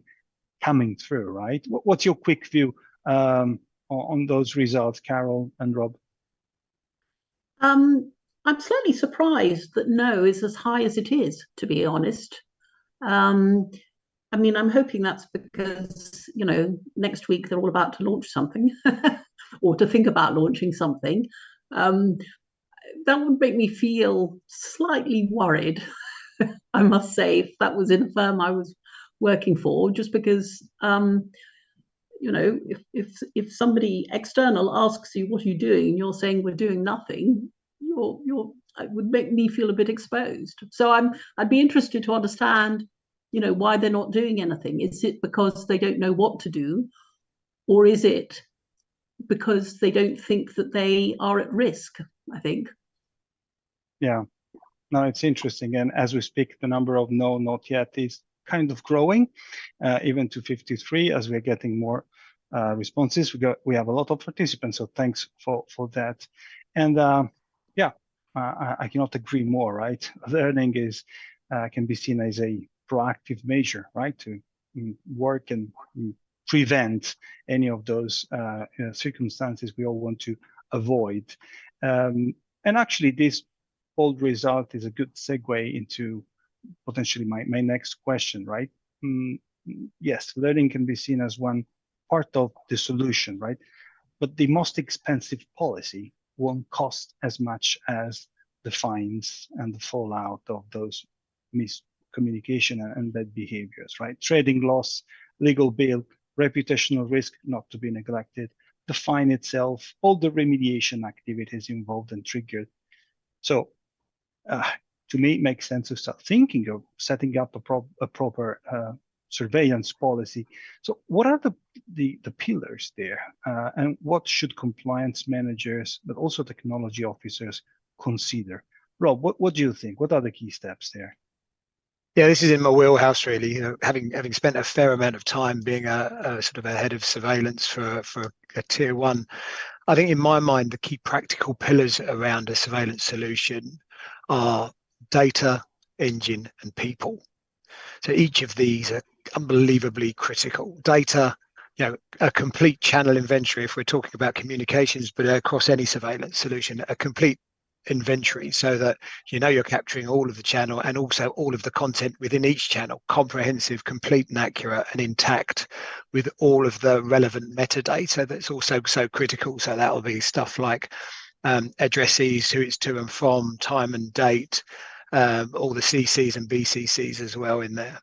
coming through, right? What's your quick view on those results, Carol and Rob? I'm slightly surprised that no is as high as it is, to be honest. I mean, I'm hoping that's because, you know, next week they're all about to launch something or to think about launching something. That would make me feel slightly worried, I must say, if that was in a firm I was working for, just because, you know, if somebody external asks you, what are you doing? And you're saying we're doing nothing, it would make me feel a bit exposed. So I'd be interested to understand, you know, why they're not doing anything. Is it because they don't know what to do, or is it because they don't think that they are at risk? I think. Yeah, no, it's interesting. And as we speak, the number of no, not yet is kind of growing, even to 53 as we're getting more responses. We have a lot of participants, so thanks for that. And yeah, I cannot agree more, right? Learning can be seen as a proactive measure, right? To work and prevent any of those circumstances we all want to avoid. And actually, this poll result is a good segue into potentially my next question, right? Mm, yes, learning can be seen as one part of the solution, right? But the most expensive policy won't cost as much as the fines and the fallout of those miscommunication and bad behaviors, right? Trading loss, legal bail, reputational risk not to be neglected, the fine itself, all the remediation activities involved and triggered. So uh, to me, it makes sense to start thinking of setting up a proper surveillance policy. So what are the pillars there? And what should compliance managers, but also technology officers consider? Rob, what do you think? What are the key steps there? Yeah, this is in my wheelhouse, really. You know, having spent a fair amount of time being a sort of a head of surveillance for a tier one, I think in my mind the key practical pillars around a surveillance solution are data, engine, and people. So each of these are unbelievably critical. Data, you know, a complete channel inventory if we're talking about communications, but across any surveillance solution, a complete inventory so that you know you're capturing all of the channel and also all of the content within each channel, comprehensive, complete and accurate and intact with all of the relevant metadata that's also so critical. So that will be stuff like addressees, who it's to and from, time and date, all the CCs and BCCs as well in there.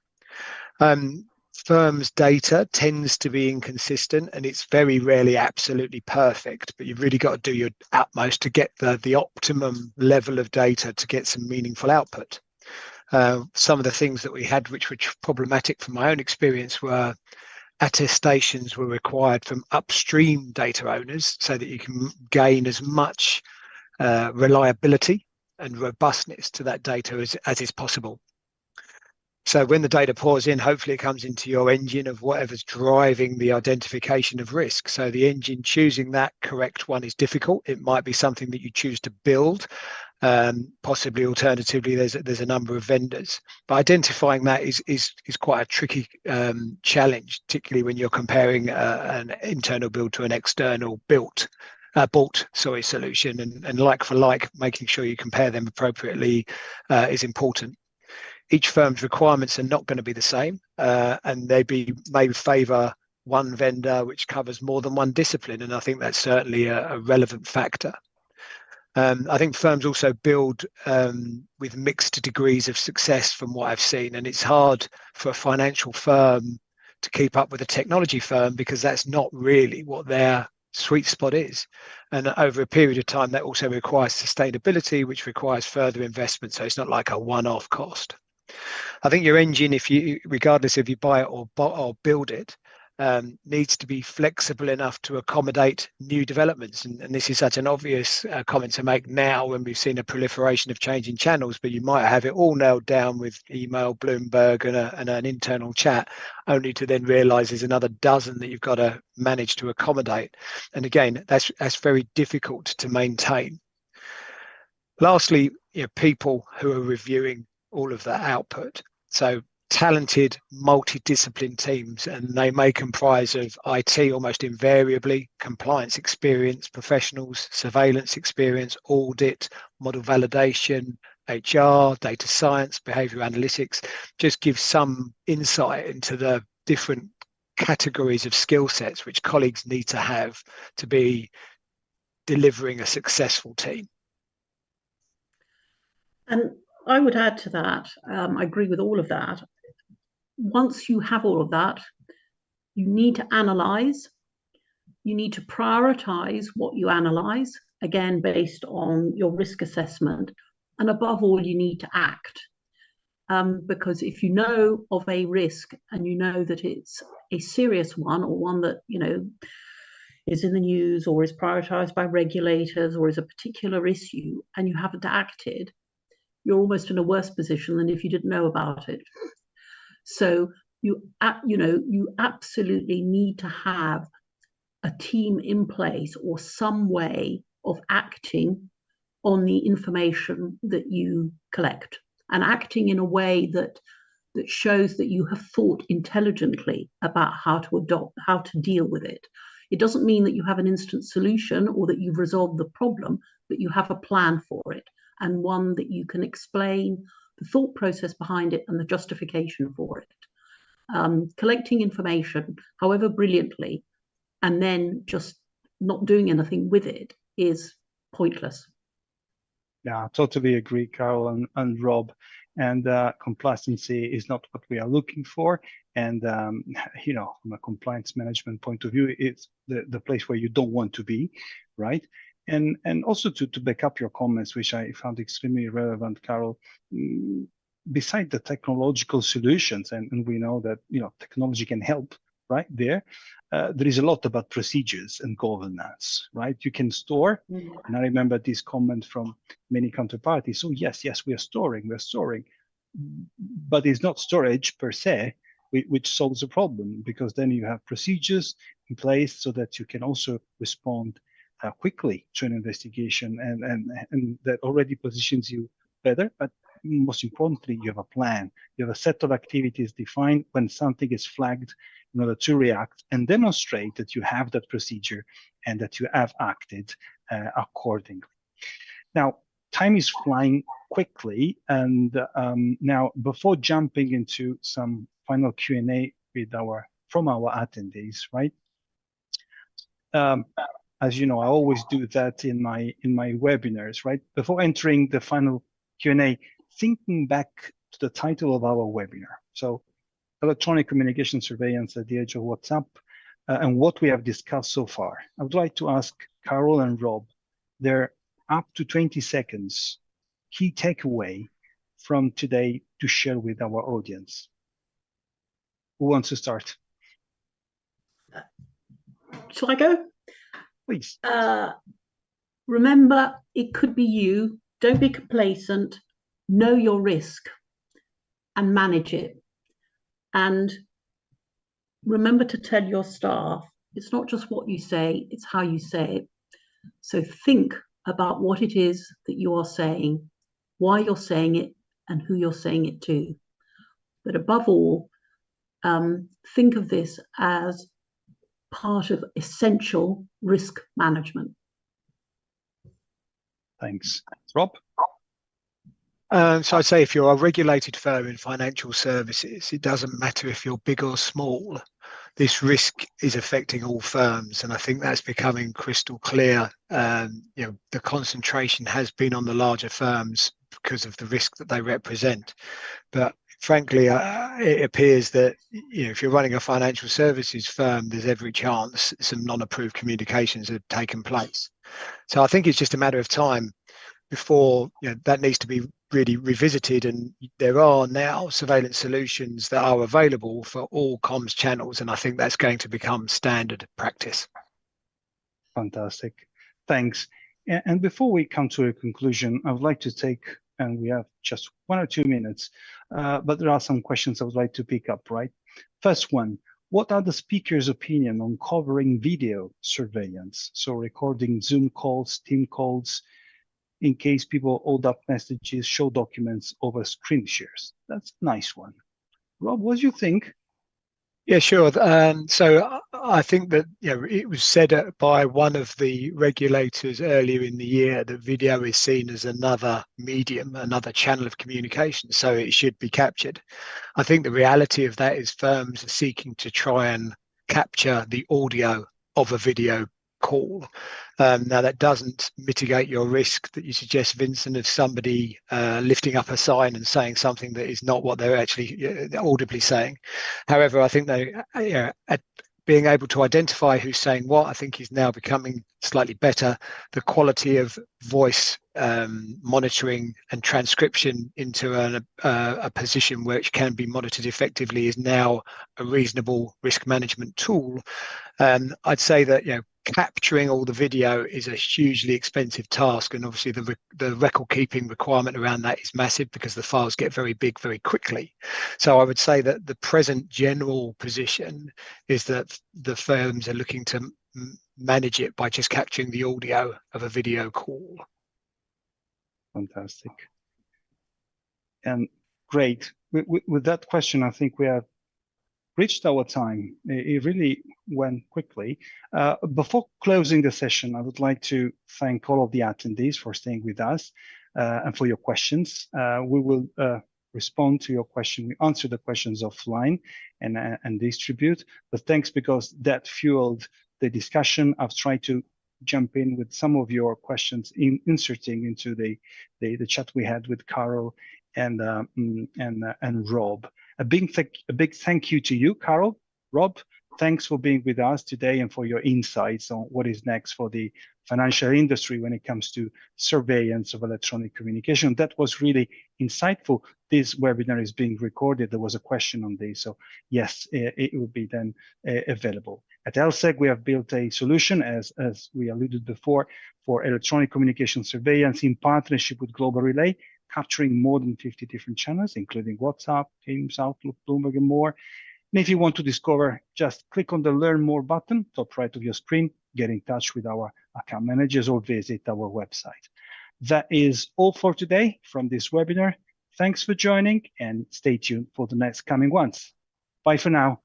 Firms' data tends to be inconsistent and it's very rarely absolutely perfect, but you've really got to do your utmost to get the optimum level of data to get some meaningful output. Some of the things that we had which were problematic from my own experience were attestations were required from upstream data owners so that you can gain as much reliability and robustness to that data as is possible. So when the data pours in, hopefully it comes into your engine of whatever's driving the identification of risk. So the engine choosing that correct one is difficult. It might be something that you choose to build. Possibly alternatively, there's a number of vendors. But identifying that is quite a tricky challenge, particularly when you're comparing an internal build to an external bought solution, and like for like, making sure you compare them appropriately is important. Each firm's requirements are not going to be the same, and may favour one vendor which covers more than one discipline, and I think that's certainly a relevant factor. I think firms also build with mixed degrees of success from what I've seen, and it's hard for a financial firm to keep up with a technology firm because that's not really what their sweet spot is. And over a period of time, that also requires sustainability, which requires further investment. So it's not like a one-off cost. I think your engine, regardless if you buy it or build it, needs to be flexible enough to accommodate new developments. And this is such an obvious comment to make now when we've seen a proliferation of changing channels, but you might have it all nailed down with email, Bloomberg, and an internal chat, only to then realise there's another dozen that you've got to manage to accommodate. And again, that's very difficult to maintain. Lastly, people who are reviewing all of that output. So talented multidiscipline teams, and they may comprise of IT almost invariably, compliance experience professionals, surveillance experience, audit, model validation, HR, data science, behaviour analytics. Just give some insight into the different categories of skill sets which colleagues need to have to be delivering a successful team. And I would add to that, I agree with all of that. Once you have all of that, you need to analyze, you need to prioritize what you analyze, again, based on your risk assessment. And above all, you need to act. Because if you know of a risk and you know that it's a serious one, or one that, is in the news or is prioritized by regulators or is a particular issue, and you haven't acted, you're almost in a worse position than if you didn't know about it. So you absolutely need to have a team in place or some way of acting on the information that you collect, and acting in a way that shows that you have thought intelligently about how to deal with it. It doesn't mean that you have an instant solution or that you've resolved the problem, but you have a plan for it, and one that you can explain the thought process behind it and the justification for it. Collecting information, however brilliantly, and then just not doing anything with it is pointless. Yeah, I totally agree, Carol and Rob. And complacency is not what we are looking for. And, you know, from a compliance management point of view, it's the place where you don't want to be, right? And also to back up your comments, which I found extremely relevant, Carol, beside the technological solutions, and we know that, you know, technology can help, right? There is a lot about procedures and governance, right? You can store, and I remember this comment from many counterparties. So yes, we're storing, but it's not storage per se, which solves the problem, because then you have procedures in place so that you can also respond quickly to an investigation, and that already positions you better. But most importantly, you have a plan. You have a set of activities defined when something is flagged in order to react and demonstrate that you have that procedure and that you have acted accordingly. Now, time is flying quickly, and now before jumping into some final Q&A from our attendees, right? As you know, I always do that in my webinars, right? Before entering the final Q&A, thinking back to the title of our webinar. So, electronic communication surveillance at the edge of WhatsApp, and what we have discussed so far. I would like to ask Carol and Rob their up to 20 seconds key takeaway from today to share with our audience. Who wants to start? Shall I go? Please. Remember, it could be you. Don't be complacent. Know your risk and manage it. And remember to tell your staff, it's not just what you say, it's how you say it. So think about what it is that you are saying, why you're saying it, and who you're saying it to. But above all, think of this as part of essential risk management. Thanks. Rob? So I'd say if you're a regulated firm in financial services, it doesn't matter if you're big or small. This risk is affecting all firms, and I think that's becoming crystal clear. You know, the concentration has been on the larger firms because of the risk that they represent. But frankly, it appears that, you know, if you're running a financial services firm, there's every chance some non-approved communications have taken place. So I think it's just a matter of time before, you know, that needs to be really revisited, and there are now surveillance solutions that are available for all comms channels, and I think that's going to become standard practice. Fantastic. Thanks. And before we come to a conclusion, I would like to take, and we have just 1 or 2 minutes, but there are some questions I would like to pick up, right? First one, what are the speaker's opinion on covering video surveillance? So recording Zoom calls, team calls, in case people hold up messages, show documents over screen shares. That's a nice one. Rob, what do you think? Yeah, sure. So I think that, you know, it was said by one of the regulators earlier in the year that video is seen as another medium, another channel of communication, so it should be captured. I think the reality of that is firms are seeking to try and capture the audio of a video call. Now, that doesn't mitigate your risk that you suggest, Vincent, of somebody lifting up a sign and saying something that is not what they're actually audibly saying. However, I think they, at being able to identify who's saying what, I think is now becoming slightly better. The quality of voice monitoring and transcription into a position which can be monitored effectively is now a reasonable risk management tool. I'd say that, you know, capturing all the video is a hugely expensive task, and obviously the record keeping requirement around that is massive because the files get very big very quickly. So I would say that the present general position is that the firms are looking to manage it by just capturing the audio of a video call. Fantastic. And great. With that question, I think we have reached our time. It really went quickly. Before closing the session, I would like to thank all of the attendees for staying with us. and for your questions. We will respond to your question. We answer the questions offline and distribute. But thanks, because that fueled the discussion. I've tried to jump in with some of your questions, inserting into the chat we had with Carol and Rob. A big thank you to you, Carol. Rob, thanks for being with us today and for your insights on what is next for the financial industry when it comes to surveillance of electronic communication. That was really insightful. This webinar is being recorded. There was a question on this, so yes, it will be then available. At LSEG, we have built a solution, as we alluded before, for electronic communication surveillance in partnership with Global Relay, capturing more than 50 different channels, including WhatsApp, Teams, Outlook, Bloomberg, and more. And if you want to discover, just click on the Learn More button, top right of your screen, get in touch with our account managers, or visit our website. That is all for today from this webinar. Thanks for joining, and stay tuned for the next coming ones. Bye for now.